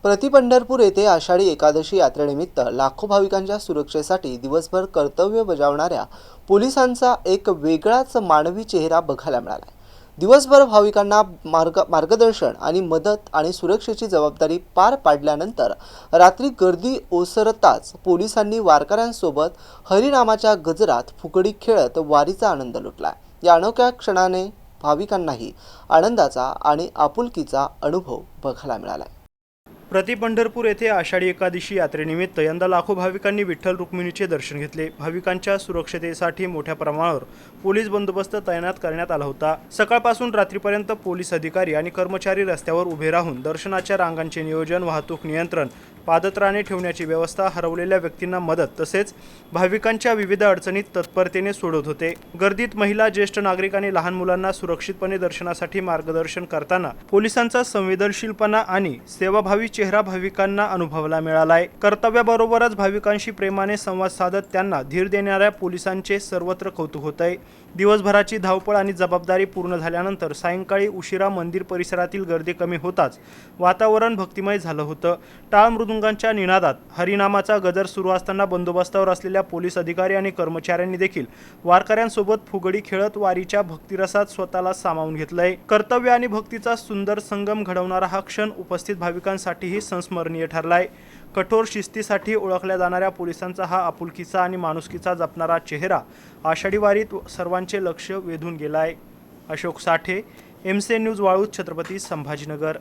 पंढरपूर येथे आषाढी एकादशी यात्रेनिमित्त लाखो भाविकांच्या सुरक्षेसाठी दिवसभर कर्तव्य बजावणाऱ्या पोलिसांचा एक वेगळाच मानवी चेहरा बघायला मिळाला. दिवसभर भाविकांना मार्गदर्शन आणि मदत आणि सुरक्षेची जबाबदारी पार पाडल्यानंतर रात्री गर्दी ओसरताच पोलिसांनी वारकऱ्यांसोबत हरिनामाच्या गजरात फुगडी खेळत वारीचा आनंद लुटला. या अनोख्या क्षणाने भाविकांनाही आनंदाचा आणि आपुलकीचा अनुभव बघायला मिळाला. पंढरपूर येथे आषाढी एकादशी यात्रेनिमित्त यंदा लाखो भाविकांनी विठ्ठल रुक्मिणीचे दर्शन घेतले. भाविकांच्या सुरक्षतेसाठी मोठ्या प्रमाणावर पोलीस बंदोबस्त तैनात करण्यात आला होता. सकाळपासून रात्रीपर्यंत पोलीस अधिकारी आणि कर्मचारी रस्त्यावर उभे राहून दर्शनाच्या रांगांचे नियोजन, वाहतूक नियंत्रण, पादत्राणे ठेवण्याची व्यवस्था, हरवलेल्या व्यक्तींना मदत तसेच भाविकांच्या विविध अडचणीत तत्परतेने सोडवत होते. गर्दीत महिला, ज्येष्ठ नागरिक आणि लहान मुलांना सुरक्षितपणे दर्शनासाठी मार्गदर्शन करताना पोलिसांचा संवेदनशीलपणा आणि सेवाभावी चेहरा भाविकांना अनुभवायला मिळालाय. कर्तव्याबरोबरच भाविकांशी प्रेमाने संवाद साधत त्यांना धीर देणाऱ्या पोलिसांचे सर्वत्र कौतुक होत आहे. दिवसभराची धावपळ आणि जबाबदारी पूर्ण झाल्यानंतर सायंकाळी उशिरा मंदिर परिसरातील गर्दी कमी होताच वातावरण भक्तिमय झालं होतं. टाळ मृदुंगांच्या निनादात हरिनामाचा गजर सुरू असताना बंदोबस्तावर असलेल्या पोलीस अधिकारी आणि कर्मचाऱ्यांनी देखील वारकऱ्यांसोबत फुगडी खेळत वारीच्या भक्तिरसात स्वतःला सामावून घेतलंय. कर्तव्य आणि भक्तीचा सुंदर संगम घडवणारा हा क्षण उपस्थित भाविकांसाठीही संस्मरणीय ठरलाय. कठोर शिस्तीसाठी ओळखल्या जाणाऱ्या पोलिसांचा हा आपुलकीचा आणि माणुसकीचा जपणारा चेहरा आषाढी वारीत सर्वांचे लक्ष वेधून गेलाय. अशोक साठे, एमसी न्यूज, वाळूज, छत्रपती संभाजीनगर.